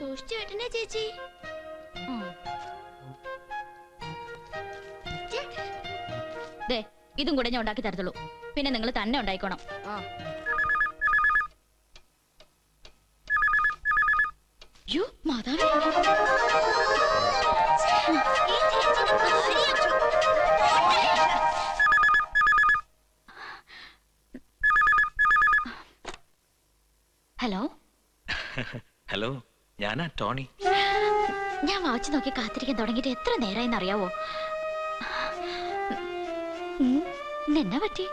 സൂക്ഷിച്ചു വെട്ടണേ ചേച്ചി. ഇതും കൂടെ ഞാൻ ഉണ്ടാക്കി തരത്തുള്ളൂ. പിന്നെ നിങ്ങൾ തന്നെ ഉണ്ടായിക്കോണം. മാതാവേ, ഹലോ. ഹലോ, ഞാനാ ടോണി. ഞാൻ വാച്ച് നോക്കി കാത്തിരിക്കാൻ തുടങ്ങിയിട്ട് എത്ര നേരമായെന്ന് അറിയാവോ? എന്നാ പറ്റി?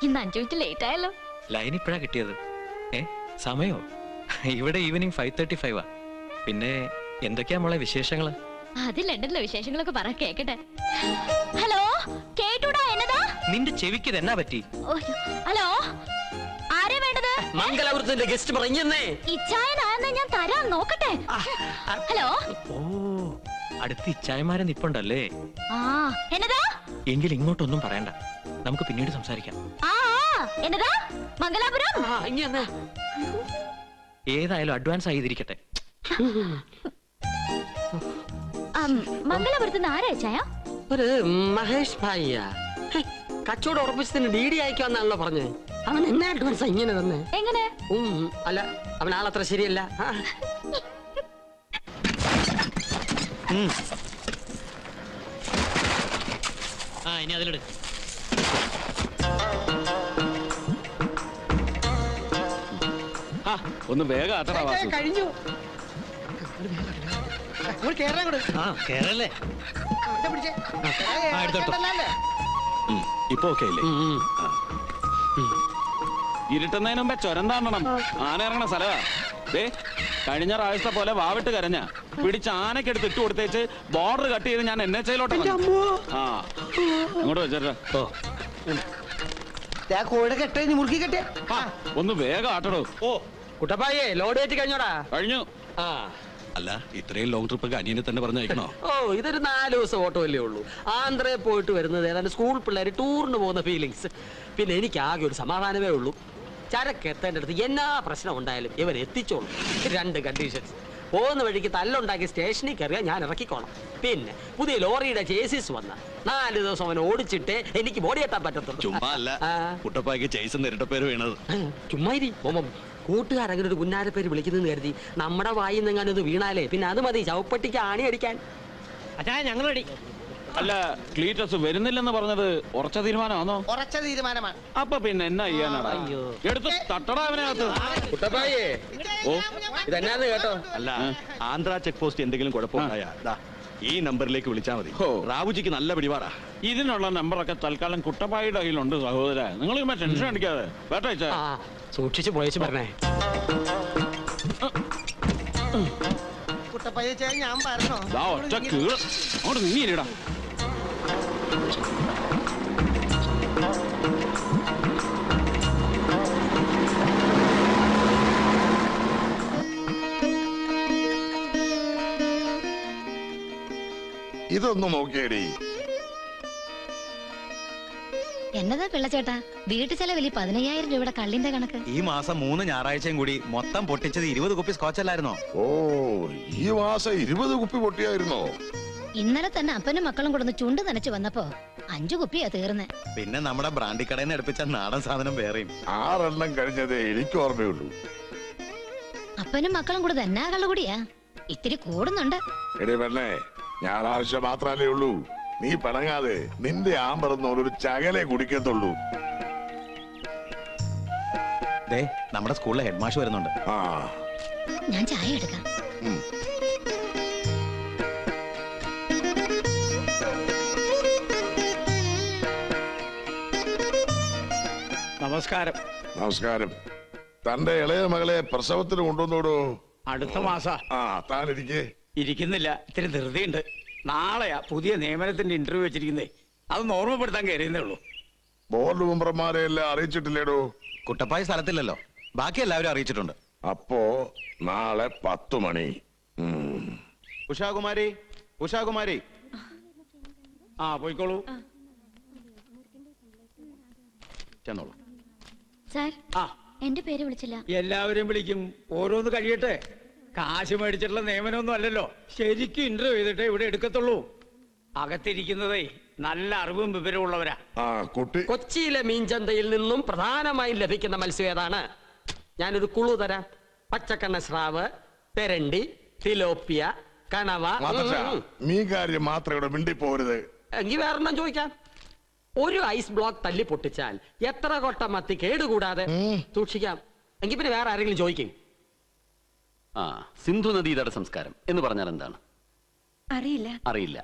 ഇന്ന് 5 മിനിറ്റ് ലേറ്റ് ആയല്ലോ. ലൈൻ ഇപ്പഴാ കിട്ടിയത്. സമയോ? ഇവിടെ ഈവനിങ് 5:35. പിന്നെ എന്തൊക്കെയാ മോളെ വിശേഷങ്ങള്? അത് ലണ്ടനിലെ വിശേഷങ്ങളൊക്കെ പറ കേക്കട്ടെ. ഹലോ, കേട്ടൂടാ? എന്നതാ നിന്റെ ചെവിക്ക് എന്നാ പറ്റി? ഹലോ, ആരെ വേണ്ടത്? മംഗലാപുരത്തിന്റെ ഗസ്റ്റ് പറഞ്ഞേ. ഇച്ചായനായെന്നാ ഞാൻ തരാം, നോക്കട്ടെ. ഹലോ. ഓ, അടുത്ത് ഇച്ചായമാരെ നിപ്പുണ്ടല്ലേ? എന്നതാ? എങ്കിൽ ഇങ്ങോട്ടൊന്നും പറയണ്ട, നമുക്ക് പിന്നീട് സംസാരിക്കാം. എന്നതാ? മംഗലാപുരം ഏതായാലും അഡ്വാൻസ് ആയിരിക്കട്ടെ. മംഗലാപുരത്ത് നിന്ന് ആരാ ചായ? ഒരു മഹേഷ് ഭായിയാ. കച്ചവടം ഉറപ്പിച്ചതിന് DD അയക്കാന്നാണല്ലോ പറഞ്ഞത്. അവൻ എന്നെ അഡ്വാൻസ് ഇങ്ങനെ തന്നെ. എങ്ങനെ? അല്ല, അവൻ ആളത്ര ശരിയല്ല. ഇനി അതിലിട്. ഒന്ന് വേഗം കഴിഞ്ഞു. കേറല്ലേ? ഇപ്പൊ ഓക്കെ അല്ലേ? ഇരുട്ടുന്നതിന് മുമ്പേ ചുരം താണ്ടണം. ആന ഇറങ്ങണ സ്ഥലമാ. കഴിഞ്ഞ പ്രാവശ്യത്തെ പോലെ വാവിട്ട് കരഞ്ഞ പിടിച്ച് ആനക്കെടുത്ത് ഇട്ട് കൊടുത്തേച്ച് ബോർഡർ കട്ട് ചെയ്ത് ഞാൻ NH-ലോട്ട് അങ്ങോട്ട് വെച്ചേട്ടാ. ഒന്ന് വേഗം ആട്ടടോ. കുട്ടപ്പായേ, ലോഡ് കയറ്റി കഴിഞ്ഞോടാ? കഴിഞ്ഞു. അല്ല, ഇത്രയും ലോങ് ട്രിപ്പ് അനിയനെ തന്നെ പറഞ്ഞയക്കണോ? ഇതൊരു 4 ദിവസം ഓട്ടോ അല്ലേ ഉള്ളൂ. ആന്ധ്രയിൽ പോയിട്ട് വരുന്നത് ഏതാണ്ട് സ്കൂൾ പിള്ളേർ ടൂറിന് പോകുന്ന ഫീലിങ്സ്. പിന്നെ എനിക്ക് ആകെ ഒരു സമാധാനമേ ഉള്ളൂ. ചരക്ക് എത്തേണ്ട അടുത്ത് എന്നാ പ്രശ്നം ഉണ്ടായാലും ഇവർ എത്തിച്ചോളൂ. 2 കണ്ടീഷൻസ്. പോകുന്ന വഴിക്ക് തല്ലുണ്ടാക്കി സ്റ്റേഷനിൽ കയറിയാൽ ഞാൻ ഇറക്കിക്കോണം. പിന്നെ പുതിയ ലോറിയുടെ ചേസിസ് വന്ന 4 ദിവസം അവൻ ഓടിച്ചിട്ടേ എനിക്ക് ബോഡി എത്താൻ പറ്റത്തുള്ളൂ. ചുമ്മാ അല്ല, കുട്ടപ്പായ്ക്ക് ചേസ് നേരിട്ട പേര് വീണത്. ചുമ്മാ കൂട്ടുകാരങ്ങനെ ഒരു കുഞ്ഞാരെ പേര് വിളിക്കുന്നെന്ന് കരുതി നമ്മുടെ വായിൽ നിന്നെങ്ങാനും ഇത് വീണാലേ പിന്നെ അത് മതി ചവപ്പട്ടിക്ക് ആണി അടിക്കാൻ. ഞങ്ങൾ റെഡി. അല്ല, ക്ലീറ്റസ് വരുന്നില്ലെന്ന് പറഞ്ഞത് ഉറച്ച തീരുമാനമാണോ? ഉറച്ച തീരുമാനമാണ്. അപ്പൊ പിന്നെ എന്നാ ചെയ്യാനാടാ? എടുത്ത് തട്ടടാ അവനകത്ത്. കുട്ടപ്പായേ, ഇതെന്നാന്ന് കേട്ടോ? അല്ല, ആന്ധ്ര ചെക്ക് പോസ്റ്റ് എന്തെങ്കിലും കുഴപ്പമുണ്ടായാ ഈ നമ്പറിലേക്ക് വിളിച്ചാൽ മതി. റാവുജിക്ക് നല്ല പിടിപാടാ. ഇതിനുള്ള നമ്പറൊക്കെ തൽക്കാലം കുട്ടപ്പായുടെ കയ്യിലുണ്ട് സഹോദര. നിങ്ങൾ ടെൻഷൻ അടിക്കാതെ വേട്ട സൂക്ഷിച്ചു പോയച്ചു പറഞ്ഞേ. കുട്ടപ്പയ്യ ഞാൻ പറഞ്ഞോ? ഒറ്റ കീഴ് അങ്ങോട്ട് നീങ്ങിയില്ലടാ. ഇതൊന്ന് നോക്കിയേടി. എന്നതാ പിള്ളച്ചേട്ടാ, വീട്ടു ചെലവിൽ 15,000 രൂപയുടെ കള്ളിന്റെ കണക്ക്? ഈ മാസം 3 ഞായറാഴ്ചയും കൂടി മൊത്തം പൊട്ടിച്ചത് 20 കുപ്പി സ്കോച്ച് അല്ലായിരുന്നോ? ഓ, ഈ മാസം 20 കുപ്പി പൊട്ടിയായിരുന്നോ? ഇന്നലെ തന്നെ അപ്പനും മക്കളും കൊടുന്ന് ചുണ്ട് നനച്ചു വന്നപ്പോ 5 കുപ്പിയാ തീർന്നെ. പിന്നെ നമ്മുടെ ബ്രാൻഡി കടയിൽ നിന്ന് എടുപ്പിച്ച നാടൻ സാധനം വേറെയും 6 എണ്ണം കഴിഞ്ഞതേ എനിക്ക് ഓർമ്മയുള്ളൂ. അപ്പനും മക്കളും കൂടെ തന്നെ കള്ളുകൂടിയാ, ഇത്തിരി കൂടുന്നുണ്ട്. എടേ പെണ്ണേ, ഞായറാഴ്ച മാത്രല്ലേ ഉള്ളൂ. നീ പിണങ്ങാതെ, നിന്റെ ആമ്പറന്നോടൊരു ചകലേ കുടിക്കത്തുള്ളൂ. നമ്മുടെ സ്കൂളിലെ ഹെഡ് മാഷ് വരുന്നുണ്ട്. ഞാൻ ചായ എടുക്കാം. നമസ്കാരം. നമസ്കാരം. തന്റെ ഇളയ മകളെ പ്രസവത്തിന് കൊണ്ടുവന്നോടോ? അടുത്ത മാസാ. താനിരിക്കേ. ഇരിക്കുന്നില്ല, ഇത്തിരി ധൃതിയുണ്ട്. നാളെയാ പുതിയ നിയമനത്തിന്റെ ഇന്റർവ്യൂ വെച്ചിരിക്കുന്നേ. അത് ഓർമ്മപ്പെടുത്താൻ കയറിയെന്നേ ഉള്ളൂ. ബോർഡ് മെമ്പർമാരെ എല്ലാം അറിയിച്ചിട്ടില്ലേടോ? കുട്ടപ്പായ സ്ഥലത്തില്ലല്ലോ, ബാക്കി എല്ലാവരും അറിയിച്ചിട്ടുണ്ട്. അപ്പോ നാളെ 10 മണി. ഉഷാകുമാരി, ഉഷാകുമാരി. പോയിക്കോളൂ. ചെന്നോളൂ. സാർ, എന്റെ പേര് വിളിച്ചില്ല. എല്ലാവരെയും വിളിക്കും, ഓരോന്ന് കഴിയട്ടെ. കാശ് മേടിച്ചിട്ടുള്ള നിയമനമൊന്നും അല്ലല്ലോ. ശരിക്കും ഇന്റർവ്യൂ ചെയ്തിട്ടേ ഇവിടെ എടുക്കത്തുള്ളൂ. അകത്തിരിക്കുന്നതേ നല്ല അറിവും വിവരമുള്ളവരാ. ആ കുട്ടി കൊച്ചിയിലെ മീൻചന്തയിൽ നിന്നും പ്രധാനമായും ലഭിക്കുന്ന മത്സ്യം ഏതാണ്? ഞാനൊരു കുളു തരാം. പച്ചക്കണ്ണ സ്രാവ്, തെരണ്ടി, തിലോപ്പിയ, കണവ. നീ കാര്യം മാത്രം ഇവിടെ മിണ്ടിപ്പോരുത്. എങ്കിൽ വേറെണ്ണം ചോദിക്കാം. ഒരു ഐസ് ബ്ലോക്ക് തല്ലി പൊട്ടിച്ചാൽ എത്ര കൊട്ട മത്തി കേടുകൂടാതെ സൂക്ഷിക്കാം? എങ്കിൽ പിന്നെ വേറെ ആരെങ്കിലും ചോദിക്കും. ആ സിന്ധു നദീതട സംസ്കാരം എന്ന് പറഞ്ഞാൽ എന്താണ്? അറിയില്ല.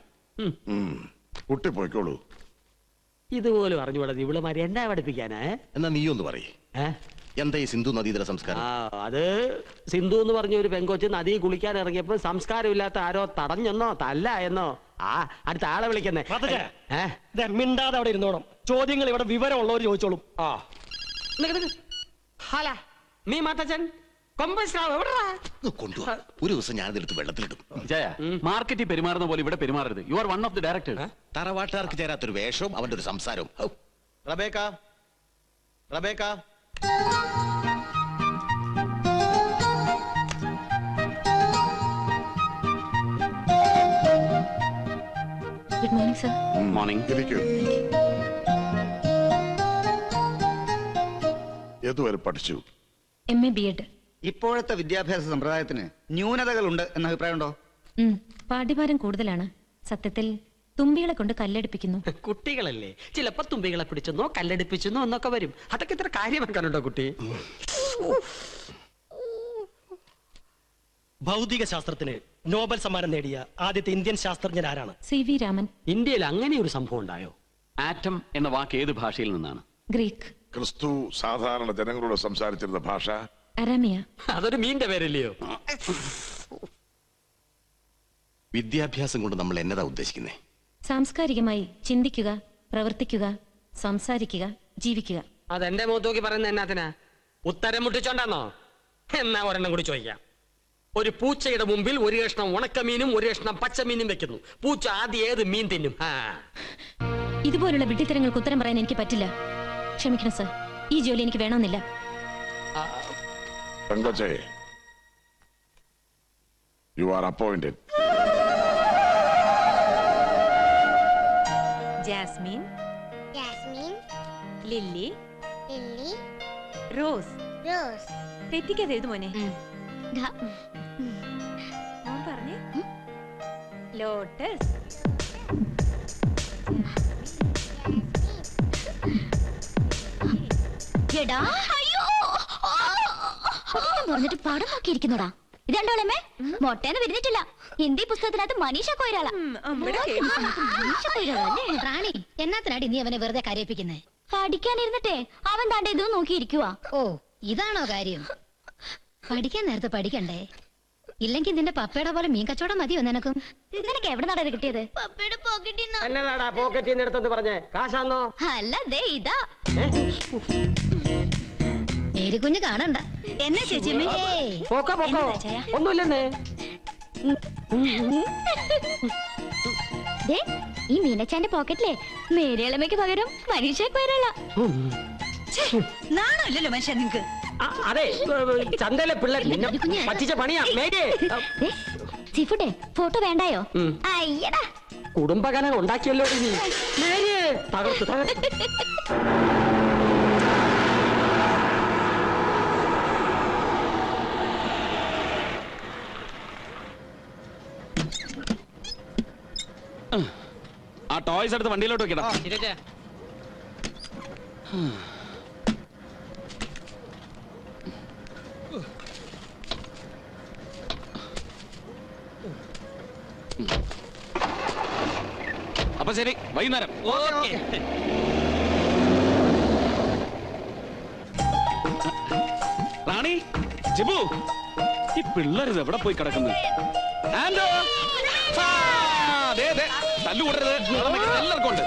കുട്ടി പോയിക്കോളൂ. ഇതുപോലും അറിഞ്ഞുകൂടാ ഇവളുമാര് എന്നാ പഠിപ്പിക്കാനാ? എന്നാ നീ ഒന്ന് പറയേ, എന്താ ഈ സിന്ധു നദീതട സംസ്കാരം? അത് സിന്ധു എന്ന് പറഞ്ഞ ഒരു പെങ്കൊച്ച് നദി കുളിക്കാൻ ഇറങ്ങിയപ്പോ സംസ്കാരമില്ലാത്ത ആരോ തടഞ്ഞെന്നോ തല്ല എന്നോ. അടുത്ത ആളെ വിളിക്കുന്നേ. മിണ്ടാതെ അവിടെ ഇരുന്നോണം. ചോദ്യങ്ങൾ ഇവിടെ വിവരമുള്ളവർ ചോദിച്ചോളും. ഹല നീ മാത്തച്ഛൻ ഒരു ദിവസം ഞാനിതെടുത്ത് വെള്ളത്തിലിടും. ജയ, മാർക്കറ്റിൽ പെരുമാറുന്ന പോലെ ഇവിടെ പെരുമാറരുത്. You are one of the directors. തറവാട്ടുകാർക്ക് ചേരാത്തൊരു വേഷവും അവന്റെ ഒരു സംസാരവും. Rebecca, Rebecca. Good morning sir. Morning. ഇരിക്കൂ. ഏതുവരെ പഠിച്ചു? MA B.Ed. ഇപ്പോഴത്തെ വിദ്യാഭ്യാസ സമ്പ്രദായത്തിന് ന്യൂനതകളുണ്ട് എന്ന അഭിപ്രായമുണ്ടോ? പാഠ്യഭാരം കൂടുതലാണ്. സത്യത്തിൽ തുമ്പികളെ കൊണ്ട് കല്ലെടുപ്പിക്കുന്നു. കുട്ടികളല്ലേ, ചിലപ്പോ തുമ്പികളെ പിടിച്ചെന്നോ കല്ലെടുപ്പിച്ചെന്നോ എന്നൊക്കെ വരും. അതൊക്കെ ഇത്ര കാര്യമാക്കാനുണ്ടോ കുട്ടി? ഭൗതിക ശാസ്ത്രത്തിന് നോബൽ സമ്മാനം നേടിയ ആദ്യത്തെ ഇന്ത്യൻ ശാസ്ത്രജ്ഞൻ ആരാണ്? CV രാമൻ. ഇന്ത്യയിൽ അങ്ങനെ ഒരു സംഭവം ഉണ്ടായോ? ആറ്റം എന്ന വാക്ക് ഏത് ഭാഷയിൽ നിന്നാണ്? ഗ്രീക്ക്. ക്രിസ്തു സാധാരണ ജനങ്ങളോട് സംസാരിച്ചിരുന്ന ഭാഷ? അരാമിയ. അതൊരു മീന്റെ പേരല്ലയോ? വിദ്യാഭ്യാസം കൊണ്ട് നമ്മൾ എന്നതാ ഉദ്ദേശിക്കുന്നേ? സാംസ്കാരികമായി ചിന്തിക്കുക, പ്രവർത്തിക്കുക, സംസാരിക്കുക, ജീവിക്കുക. അതെന്റെ മുഖത്തോക്കി പറയുന്ന എന്നാത്തിനാ? ഉത്തരം മുട്ടിച്ചോണ്ടാന്നോ? എന്നാ ഒരെണ്ണം കൂടി ചോദിക്കാം. ഒരു പൂച്ചയുടെ മുമ്പിൽ ഒരു കഷ്ണം ഉണക്കമീനും ഒരു കഷ്ണം പച്ചമീനും വെക്കുന്നു. പൂച്ച ആദ്യം ഏത് മീൻ തിന്നും? ഇതുപോലുള്ള വിഡ്ഢിത്തരങ്ങൾക്ക് ഉത്തരം പറയാൻ എനിക്ക് പറ്റില്ല. ക്ഷമിക്കണം സർ, ഈ ജോലി എനിക്ക് വേണമെന്നില്ല. പെങ്കൊച്ചേ, you are appointed. Jasmine, Lily, Rose. തെറ്റിക്കാതെ എഴുതു മോനെ. മോൻ പറഞ്ഞേ. ലോട്ടസ്. പറഞ്ഞിട്ട് പടം നോക്കിയിരിക്കുന്നോടാ. ഇതണ്ടോളമ്മേ, മൊട്ടേന്ന് വിരിഞ്ഞിട്ടില്ല. ഹിന്ദി പുസ്തകത്തിനകത്ത് മനീഷ കൊയ്രാളാ. റാണി, എന്നാത്തിനാടി നീ അവനെ വെറുതെ കരയിപ്പിക്കുന്നേ? പഠിക്കാനിരുന്നിട്ടേ അവൻ താണ്ടെ ഇതും നോക്കിയിരിക്കുവാ. ഓ, ഇതാണോ കാര്യം? പഠിക്കാൻ നേരത്തെ പഠിക്കണ്ടേ? ഇല്ലെങ്കിൽ നിന്റെ പപ്പയുടെ പോലെ മീൻ കച്ചവടം മതിയോ നിനക്കും? നിനക്ക് എവിടെ നടാ കിട്ടിയത്? പപ്പയുടെ പോക്കറ്റിൽ എന്നതാടാ പോക്കറ്റിൽ എടുത്തെന്ന് പറഞ്ഞേ? കാശാന്നോ? അല്ല, ദേ ഇതാ. കുഞ്ഞ് കാണണ്ട. എന്നാ ചേച്ചി? പോക്കോ പോക്കോ, ഒന്നുമില്ലെന്നേ. ഈ മീനച്ചാന്റെ പോക്കറ്റിലെ മേരിയളമ്മയ്ക്ക് പകരം മനീഷ കൊയ്രാളാ. നാണോ ഇല്ലല്ലോ മനുഷ്യ നിങ്ങക്ക്? അതെ, ചന്തയിലെ പിള്ളേർ പറ്റിച്ച പണിയാ. സീഫുഡേ, ഫോട്ടോ വേണ്ടായോ? അയ്യടാ, കുടുംബകലം ഉണ്ടാക്കിയല്ലോ നീ. തകർത്തു തകർത്തു. ആ ടോയ്സ് എടുത്ത് വണ്ടിയിലോട്ട് വെക്കണം. അപ്പൊ ശരി, വൈകുന്നേരം. റാണി, ജിബു, ഈ പിള്ളേർ എവിടെ പോയി കിടക്കുന്നത്? തല്ലുകൂടരുത്, എല്ലാവർക്കും ഉണ്ട്.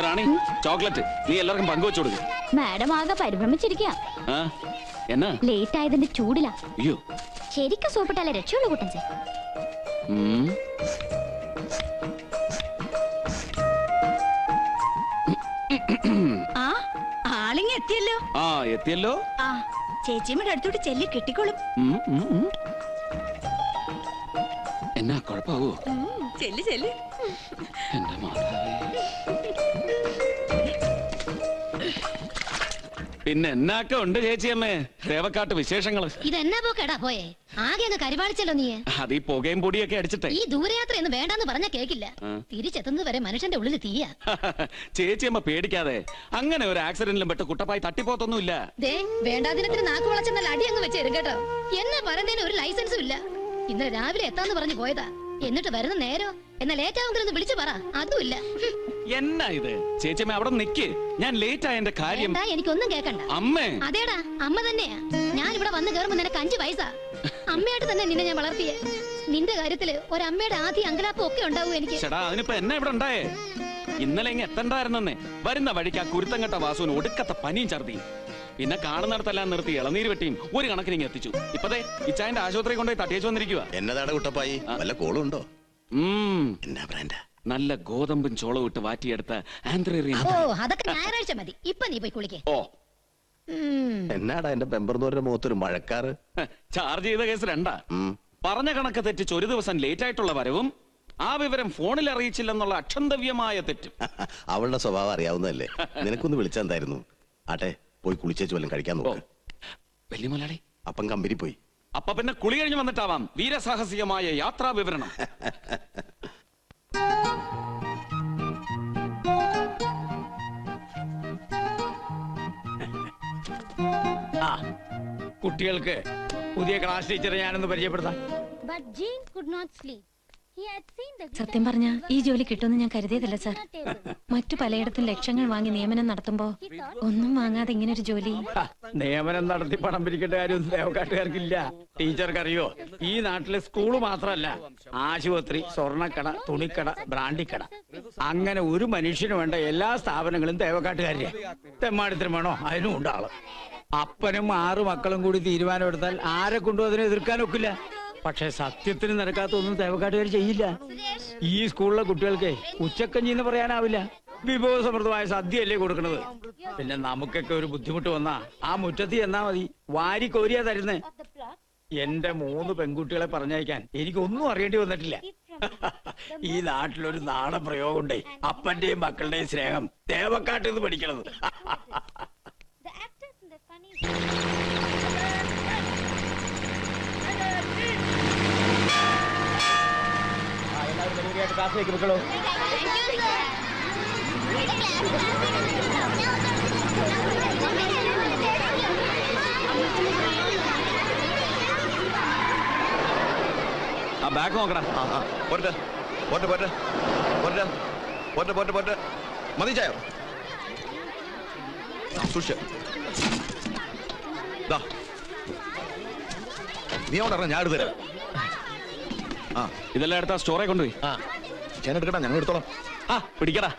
റാണി, ചോക്ലേറ്റ് നീ എല്ലാവർക്കും പങ്കുവെച്ചു കൊടുക്കും. മാഡം ആകെ പരിഭ്രമിച്ചിരിക്കുക. എന്നാ ലേറ്റ് ആയതിന്റെ ചൂടിലാ. അയ്യോ, ശരിക്കും സോപ്പിട്ടാലേ രക്ഷയുള്ളൂ കൂട്ടൻ സേ. ആളിങ്ങ എത്തിയല്ലോ. ആ എത്തിയല്ലോ. ആ ചേച്ചിയമ്മയുടെ അടുത്തോട്ട് ചെല്ലി കിട്ടിക്കോളും. എന്നാ കുഴപ്പാവോ? ചെല്ലി ചെല്ലി. എന്റെ മാതാവേ. പിന്നെ എന്നാക്ക ഉണ്ട് ചേച്ചിയമ്മേ രേവക്കാട്ട് വിശേഷങ്ങള്? ഇതെന്നാ പോക്കെടാ പോയെ, ആകെ അങ്ങ് കരിവാളിച്ചല്ലോ നീ. അത് ഈ പുകയും പൊടിയൊക്കെ അടിച്ചിട്ടേ. ഈ ദൂരയാത്ര എന്ന് വേണ്ടാന്ന് പറഞ്ഞാ കേക്കില്ല. തിരിച്ചെത്തുന്നത് വരെ മനുഷ്യന്റെ ഉള്ളിൽ തീയാ. ചേച്ചിയമ്മ പേടിക്കാതെ, അങ്ങനെ ഒരു ആക്സിഡന്റിലും പെട്ട് കുട്ടപ്പായി തട്ടിപ്പോത്തൊന്നുമില്ല. ദേ വേണ്ടാതിനത്തിന് നാക്ക് വളച്ചെന്നാൽ അടി അങ്ങ് വെച്ചേരും കേട്ടോ. എന്നെ പറയുന്നതിന് ഒരു ലൈസൻസും ഇല്ല. ഇന്നലെ രാവിലെ എത്താന്ന് പറഞ്ഞു പോയതാ, എന്നിട്ട് വരുന്ന നേരോ എന്നാ ലേറ്റ് ആവുമെങ്കിലും വിളിച്ചു പറ, അതുമില്ല. എന്നാ ഇത് ചേച്ചിയമ്മ അവിടെ നിക്ക്, ഞാൻ ലേറ്റ് ആയ എന്റെ കാര്യം. എനിക്കൊന്നും കേക്കണ്ട. അമ്മേ. അതേടാ അമ്മ തന്നെയാ. ഞാൻ ഇവിടെ വന്ന് കയറുമ്പോ നിനക്ക് 5 വയസ്സാ. അമ്മയായിട്ട് തന്നെ നിന്നെ ഞാൻ വളർത്തിയേ. നിന്റെ കാര്യത്തില് ഒരമ്മയുടെ ആദ്യ അങ്കലാപ്പും ഒക്കെ ഉണ്ടാവും എനിക്ക്. ചേട്ടാ അതിനിപ്പോ എന്നാ ഇവിടെ ഉണ്ടായേ? ഇന്നലെ ഇങ്ങ് എത്തണ്ടായിരുന്നെ. വരുന്ന വഴിക്ക് ആ കുരുത്തങ്കട്ട വാസുവിന് ഒടുക്കത്തെ പനിയും ഛർദിയും. പിന്നെ കാണുന്നിടത്തെല്ലാം നിർത്തി ഇളനീര് വെട്ടിയും ഒരു കണക്കിന് ഇങ്ങ് എത്തിച്ചു. ഇപ്പതേ ഇച്ചായന്റെ ആശുപത്രി കൊണ്ടുപോയി തട്ടിയേച്ചു വന്നിരിക്കുക. എന്നതാണ് കുട്ടപ്പായി, വല്ല കോളും ഉണ്ടോ? എന്നാ ബ്രാൻഡാ? നല്ല ഗോതമ്പും ചോളവും ഇട്ട് വാറ്റിയെടുത്ത ആന്ത്രേറിയൻ. ഓ അതൊക്കെ ഞായറാഴ്ച മതി. ഇപ്പൊ നീ പോയി കുളിക്കേ. ഓ എന്നാടാ എന്റെ പെമ്പർന്നോരുടെ മുഖത്തൊരു മഴക്കാറ്? ചാർജ് ചെയ്ത കേസ് 2. പറഞ്ഞ കണക്ക് തെറ്റിച്ച് ഒരു ദിവസം ലേറ്റ് ആയിട്ടുള്ള വരവും ആ വിവരം ഫോണിൽ അറിയിച്ചില്ലെന്നുള്ള അക്ഷന്തവ്യമായ തെറ്റും. അവളുടെ സ്വഭാവം അറിയാവുന്നതല്ലേ, നിനക്കൊന്ന് വിളിച്ചെന്തായിരുന്നു? ആട്ടെ പോയി കുളിച്ചേച്ച് വല്ലതും കഴിക്കാൻ നോക്ക്. വലിയ മുതലാളി അപ്പം കമ്പനി പോയി. അപ്പൊ പിന്നെ കുളി കഴിഞ്ഞ് വന്നിട്ടാവാം വീരസാഹസികമായ യാത്രാ വിവരണം. കുട്ടികൾക്ക് പുതിയ ക്ലാസ് ടീച്ചറെ ഞാനൊന്ന് പരിചയപ്പെടുത്താം. സത്യം പറഞ്ഞ ഈ ജോലി കിട്ടുമെന്ന് ഞാൻ കരുതിയതല്ല സാർ. മറ്റു പലയിടത്തും ലക്ഷങ്ങൾ വാങ്ങി നിയമനം നടത്തുമ്പോ ഒന്നും വാങ്ങാതെ ഇങ്ങനെ ഒരു ജോലി. നിയമനം നടത്തി പണം പിരിക്കേണ്ട കാര്യമൊന്നും ദേവക്കാട്ടുകാർക്കില്ല. ടീച്ചർക്കറിയോ, ഈ നാട്ടിലെ സ്കൂള് മാത്രമല്ല, ആശുപത്രി, സ്വർണ്ണക്കട, തുണിക്കട, ബ്രാൻഡിക്കട, അങ്ങനെ ഒരു മനുഷ്യന് വേണ്ട എല്ലാ സ്ഥാപനങ്ങളും ദേവക്കാട്ടുകാരുടെ. തെമ്മാടിത്തരം വേണോ അതിനും ഉണ്ടാളും. അപ്പനും 6 മക്കളും കൂടി തീരുമാനമെടുത്താൽ ആരെ കൊണ്ടും അതിനെ എതിർക്കാനൊക്കില്ല. പക്ഷെ സത്യത്തിന് നിരക്കാത്ത ഒന്നും ദേവക്കാട്ടുകാർ ചെയ്യില്ല. ഈ സ്കൂളിലെ കുട്ടികൾക്ക് ഉച്ചക്കഞ്ഞി എന്ന് പറയാനാവില്ല, വിഭവസമൃദ്ധമായ സദ്യയല്ലേ കൊടുക്കണത്. പിന്നെ നമുക്കൊക്കെ ഒരു ബുദ്ധിമുട്ട് വന്നാ ആ മുറ്റത്ത് എന്നാ മതി, വാരി കോരിയാ തരുന്നേ. എന്റെ 3 പെൺകുട്ടികളെ പറഞ്ഞയക്കാൻ എനിക്കൊന്നും അറിയേണ്ടി വന്നിട്ടില്ല. ഈ നാട്ടിലൊരു നാടൻ പ്രയോഗമുണ്ടേ, അപ്പന്റെയും മക്കളുടെയും സ്നേഹം ദേവക്കാട്ടിൽ നിന്ന് പഠിക്കണത്. ക്ലാസ്സിലേക്ക് വെക്കളോ. ആ ബാഗ് നോക്കടാ. പോട്ടെ പോട്ടെ പോട്ടെ പോട്ടെ പോട്ടെ പോട്ടെ പോട്ടെ മതി ചായോ സൂക്ഷിച്ച്. നീ അവിടെ ഇറങ്ങാം, ഞാൻ എടുത്തുതരാം. ഇതെല്ലാം എടുത്താ സ്റ്റോറെ കൊണ്ടുപോയി. ഞാൻ എടുക്കടാ, ഞങ്ങൾ എടുത്തോളാം. പിടിക്കടാ.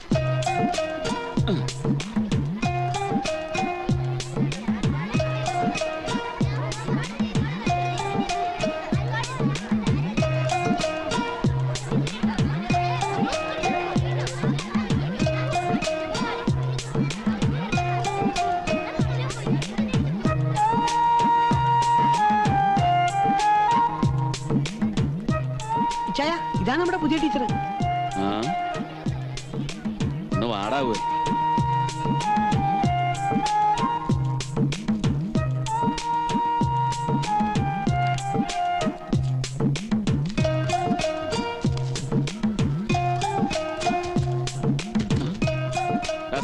ഇതാ നമ്മുടെ പുതിയ ടീച്ചർ. ഒന്ന് വാടാവൂ.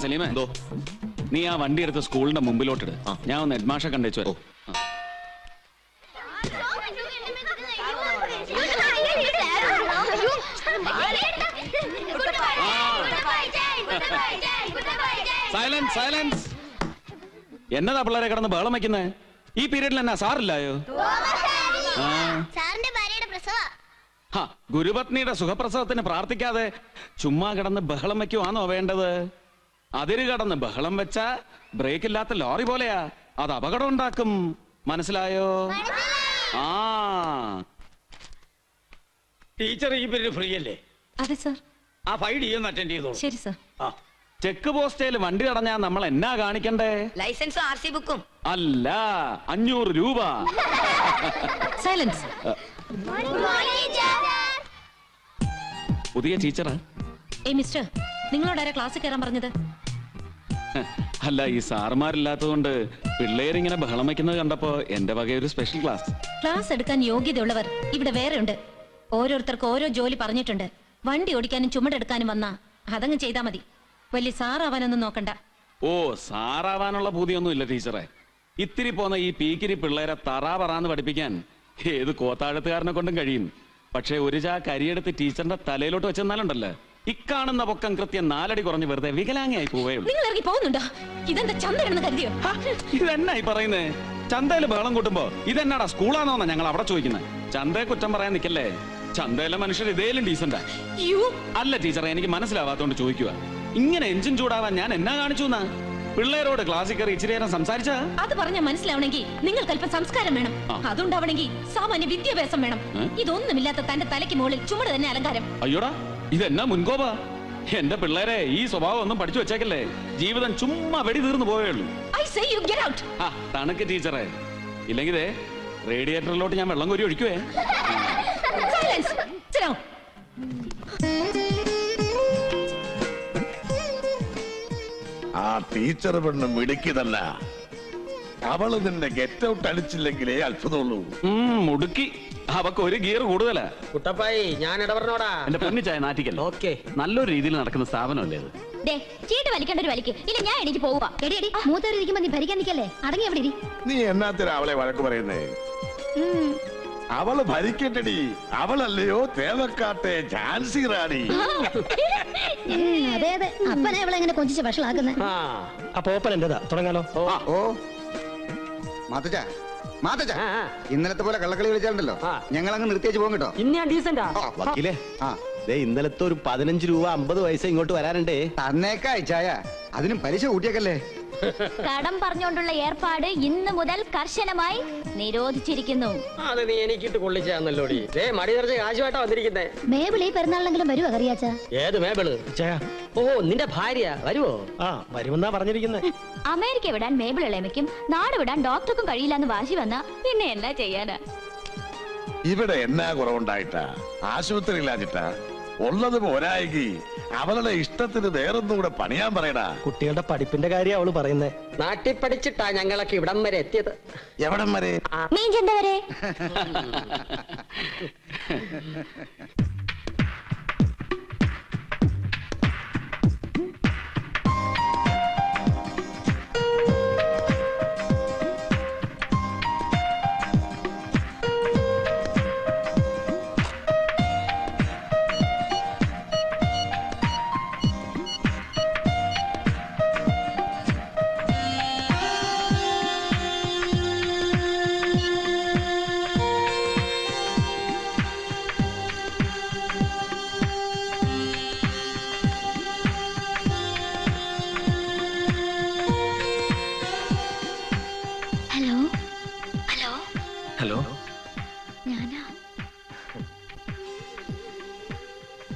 സലീമേ, നീ ആ വണ്ടി എടുത്ത് സ്കൂളിന്റെ മുമ്പിലോട്ടിട്. ഞാൻ ഒന്ന് ഹെഡ്മാഷെ കണ്ടേച്ചു വരാം. Silence silence. എന്നതാ പിള്ളേരെ കിടന്ന് ബഹളം വയ്ക്കുന്നേ? ഈ പീരീഡിൽ എന്നാ സാറില്ലായോ? ഗുരുപത്നിയുടെ സുഖപ്രസവത്തിന് പ്രാർത്ഥിക്കാതെ ചുമ്മാ കിടന്ന് ബഹളം വയ്ക്കുവാണോ വേണ്ടത്? അതിര് കടന്ന് ബഹളം വെച്ചാ ബ്രേക്ക് ഇല്ലാത്ത ലോറി പോലെയാ, അത് അപകടം ഉണ്ടാക്കും. മനസ്സിലായോ? ആ ടീച്ചർ ഈ പീരീഡ് ഫ്രീ അല്ലേ? അതെ സർ. ആ 5D ഒന്ന് അറ്റൻഡ് ചെയ്തോളൂ. ശരി സർ. ചെക്ക് പോസ്റ്റേല് വണ്ടി തടഞ്ഞാ നമ്മൾ എന്നാ കാണിക്കണ്ടേ? ലൈസൻസും RC ബുക്കും. അല്ല, 500 രൂപ. സൈലൻസ്. പുതിയ ടീച്ചറാ? മിസ്റ്റർ, നിങ്ങളോടാരാ ക്ലാസ്സിൽ കയറാൻ പറഞ്ഞത്? അല്ല, ഈ സാറുമാരില്ലാത്തതുകൊണ്ട് പിള്ളേരിങ്ങനെ ബഹളം വയ്ക്കുന്നത് കണ്ടപ്പോ എന്റെ വക ഒരു സ്പെഷ്യൽ ക്ലാസ്. ക്ലാസ് എടുക്കാൻ യോഗ്യതയുള്ളവർ ഇവിടെ വേറെ ഉണ്ട്. ഓരോരുത്തർക്ക് ഓരോ ജോലി പറഞ്ഞിട്ടുണ്ട്. വണ്ടി ഓടിക്കാനും ചുമടെടുക്കാനും വന്നാ അതങ്ങ് ചെയ്താ മതി. വലിയ സാറാവാനൊന്നും നോക്കണ്ട. ഓ, സാറാവാനുള്ള പൂതിയൊന്നും ഇല്ല ടീച്ചറെ. ഇത്തിരി പോന്ന ഈ പീക്കിരി പിള്ളേരെ തറാപറാന്ന് പഠിപ്പിക്കാൻ ഏത് കോത്താഴത്തുകാരനെ കൊണ്ടും കഴിയും. പക്ഷെ ഒരു ചാ കരിയെടുത്ത് ടീച്ചറിന്റെ തലയിലോട്ട് വെച്ചെന്നാലുണ്ടല്ലോ, ഇക്കാണുന്ന പൊക്കം കൃത്യം 4 അടി കുറഞ്ഞ് വെറുതെ വികലാംഗയായി പോവേ ഉള്ളൂ. നിങ്ങൾ ഇറങ്ങി പോകുന്നുണ്ടോ? ഇതെന്താ ചന്തയാണെന്ന് കരുതിയോ? ഇതെന്നായി പറയുന്നേ? ചന്തയില് ബഹളം കൂട്ടുമ്പോ ഇതെന്നാടാ സ്കൂളാണോന്നാ ഞങ്ങൾ അവിടെ ചോദിക്കുന്നത്. ചന്തയെ കുറ്റം പറയാൻ നിക്കല്ലേ. ചന്തയിലെ മനുഷ്യർ ഇതേലും ഡീസന്റാ. അല്ല ടീച്ചറെ, എനിക്ക് മനസ്സിലാവാത്തോണ്ട് ചോദിക്കുക. ഇങ്ങനെ എഞ്ചിൻ ചൂടാവാൻ ഞാൻ എന്നാ കാണിച്ചു എന്നാ? പിള്ളേരോട് ക്ലാസ്സിൽ കയറി ഇച്ചിരി നേരം സംസാരിച്ചാ? അത് പറഞ്ഞ മനസ്സിലാവണമെങ്കിൽ നിങ്ങൾക്ക് അല്പം സംസ്കാരം വേണം. അതുണ്ടാവണമെങ്കിൽ സാമാന്യ വിദ്യാഭ്യാസം വേണം. ഇതൊന്നുമില്ലാത്ത തന്റെ തലയ്ക്ക് മുകളിൽ ചുമട് തന്നെ അലങ്കാരം. അയ്യോടാ, ഇതെന്നാ മുൻകോപാ? എന്റെ പിള്ളേരെ ഈ സ്വഭാവം ഒന്നും പഠിച്ചു വെച്ചേക്കല്ലേ. ജീവിതം ചുമ്മാ വെടി തീർന്നു പോയേ ഉള്ളൂ. തണുക്ക് ടീച്ചറെ, ഇല്ലെങ്കിൽ റേഡിയേറ്ററിലോട്ട് ഞാൻ വെള്ളം കോരി ഒഴിക്കുവേ. ആ ടീച്ചർ പെണ്ണ് മിടുക്കിതല്ല. അവള് നിന്നെ ഗെറ്റ് ഔട്ട് അടിച്ചില്ലെങ്കിലേ അത്ഭുതമുള്ളൂ. മുടുക്കി. അവക്ക് ഒരു ഗിയർ കൂടുതലാ. കുട്ടപ്പായി, ഞാൻ ഇടപെടണോടാ. എന്റെ പൊന്നിച്ചായ നാറ്റിക്കല്ല. ഓക്കെ, നല്ലൊരു രീതിയിൽ നടക്കുന്ന സ്ഥാപനമല്ലേ ഇത്. ചീട്ട് വലിക്കേണ്ട ഒരു വലിക്ക്. ഇല്ല, ഞാൻ എണീറ്റ് പോവാ. എടി മൂത്തവരിക്കുമ്പോ നീ ഭരിക്കാൻ നിക്കല്ലേ. അടങ്ങി അവിടെ ഇരി. നീ എന്നാത്തിനാ അവളെ വഴക്ക് പറയുന്നേ? അവള് ഭരിക്കട്ടടി. അവളല്ലയോ തേവക്കാട്ടെ ഝാൻസി റാണി. അതെ അതെ, അപ്പനെ അവളെ എങ്ങനെ കൊഞ്ചിച്ച് വഷളാക്കുന്നേ. അപ്പൊ ഓപ്പൺ എന്റേതാ, തുടങ്ങാലോ? ഓ മാതച്ച, ഇന്നലത്തെ പോലെ കള്ളക്കളി കളിച്ചാലുണ്ടല്ലോ, ഞങ്ങൾ അങ്ങ് നിർത്തിയേച്ച് പോകും കേട്ടോ. ഇന്ന് ഡീസന്റാ വക്കീലേ. ഇന്നലത്തെ ഒരു 15 രൂപ 50 പൈസ ഇങ്ങോട്ട് വരാനുണ്ടേ. തന്നേക്കാ അയച്ചായ, അതിനും പലിശ കൂട്ടിയേക്കല്ലേ. കടം പറഞ്ഞുകൊണ്ടുള്ള ഏർപ്പാട് ഇന്ന് മുതൽ കർശനമായി നിരോധിച്ചിരിക്കുന്നു. അത് നീ എനിക്കിട്ട് കൊള്ളിച്ചാന്നല്ലോടി. മടി നിറച്ച് കാശുമായിട്ടാ വന്നിരിക്കുന്നേ. മേബിൾ ഈ പെരുന്നാളിനെങ്കിലും വരുവോ കറിയാച്ച? ഏത് മേബിള്? ഓ, നിന്റെ ഭാര്യ വരുവോ? വരുമെന്നാ പറഞ്ഞിരിക്കുന്നത്. അമേരിക്ക വിടാൻ മേബിൾ ഇളമയ്ക്കും നാട് വിടാൻ ഡോക്ടർക്കും കഴിയില്ലെന്ന് വാശി വന്ന പിന്നെ എന്നാ ചെയ്യാനാ? ഇവിടെ എന്നാ കുറവുണ്ടായിട്ടാ? ആശുപത്രിയിലാച്ചിട്ടാ? ഉള്ളത് പോരായെങ്കിൽ അവളുടെ ഇഷ്ടത്തിന് വേറൊന്നും കൂടെ പണിയാൻ പറയടാ. കുട്ടികളുടെ പഠിപ്പിന്റെ കാര്യം അവള് പറയുന്നേ. നാട്ടിൽ പഠിച്ചിട്ടാ ഞങ്ങളൊക്കെ ഇവിടം വരെ എത്തിയത്. എവിടം വരെ? മീൻ ചന്ത വരെ.